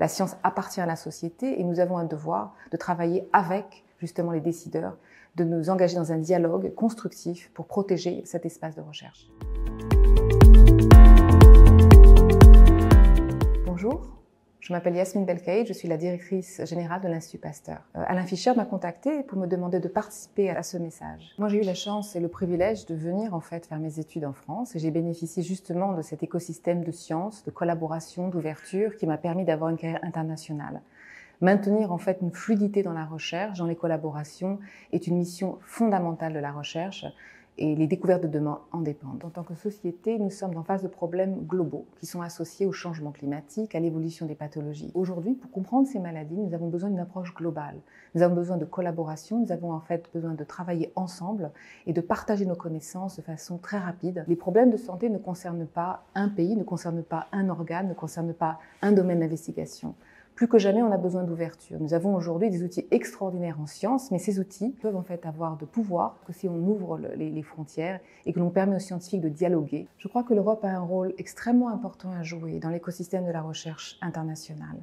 La science appartient à la société et nous avons un devoir de travailler avec justement les décideurs, de nous engager dans un dialogue constructif pour protéger cet espace de recherche. Bonjour, je m'appelle Yasmine Belkaïd, je suis la directrice générale de l'Institut Pasteur. Alain Fischer m'a contactée pour me demander de participer à ce message. Moi, j'ai eu la chance et le privilège de venir en fait faire mes études en France et j'ai bénéficié justement de cet écosystème de sciences, de collaboration, d'ouverture qui m'a permis d'avoir une carrière internationale. Maintenir en fait une fluidité dans la recherche, dans les collaborations, est une mission fondamentale de la recherche et les découvertes de demain en dépendent. En tant que société, nous sommes en face de problèmes globaux qui sont associés au changement climatique, à l'évolution des pathologies. Aujourd'hui, pour comprendre ces maladies, nous avons besoin d'une approche globale. Nous avons besoin de collaboration, nous avons en fait besoin de travailler ensemble et de partager nos connaissances de façon très rapide. Les problèmes de santé ne concernent pas un pays, ne concernent pas un organe, ne concernent pas un domaine d'investigation. Plus que jamais, on a besoin d'ouverture. Nous avons aujourd'hui des outils extraordinaires en sciences, mais ces outils peuvent en fait avoir de pouvoir que si on ouvre les frontières et que l'on permet aux scientifiques de dialoguer. Je crois que l'Europe a un rôle extrêmement important à jouer dans l'écosystème de la recherche internationale.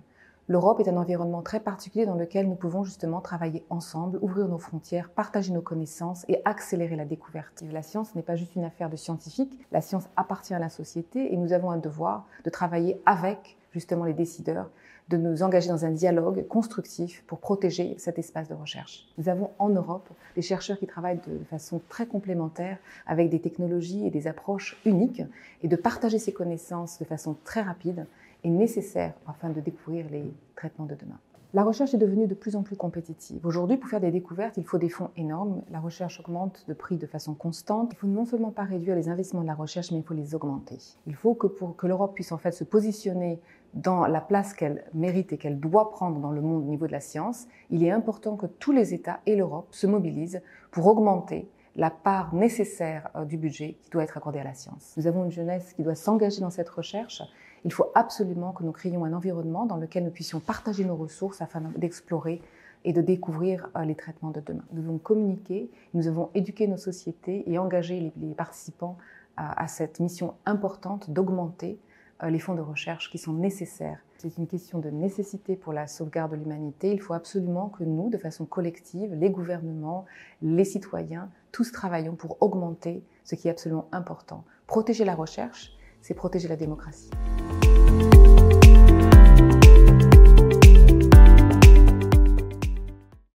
L'Europe est un environnement très particulier dans lequel nous pouvons justement travailler ensemble, ouvrir nos frontières, partager nos connaissances et accélérer la découverte. La science n'est pas juste une affaire de scientifiques, la science appartient à la société et nous avons un devoir de travailler avec justement les décideurs, de nous engager dans un dialogue constructif pour protéger cet espace de recherche. Nous avons en Europe des chercheurs qui travaillent de façon très complémentaire avec des technologies et des approches uniques et de partager ces connaissances de façon très rapide est nécessaire afin de découvrir les traitements de demain. La recherche est devenue de plus en plus compétitive. Aujourd'hui, pour faire des découvertes, il faut des fonds énormes. La recherche augmente de prix de façon constante. Il faut non seulement pas réduire les investissements de la recherche, mais il faut les augmenter. Il faut que pour que l'Europe puisse en fait se positionner dans la place qu'elle mérite et qu'elle doit prendre dans le monde au niveau de la science, il est important que tous les États et l'Europe se mobilisent pour augmenter la part nécessaire du budget qui doit être accordé à la science. Nous avons une jeunesse qui doit s'engager dans cette recherche. Il faut absolument que nous créions un environnement dans lequel nous puissions partager nos ressources afin d'explorer et de découvrir les traitements de demain. Nous devons communiquer, nous devons éduquer nos sociétés et engager les participants à cette mission importante d'augmenter les fonds de recherche qui sont nécessaires. C'est une question de nécessité pour la sauvegarde de l'humanité. Il faut absolument que nous, de façon collective, les gouvernements, les citoyens, tous travaillons pour augmenter ce qui est absolument important. Protéger la recherche, c'est protéger la démocratie.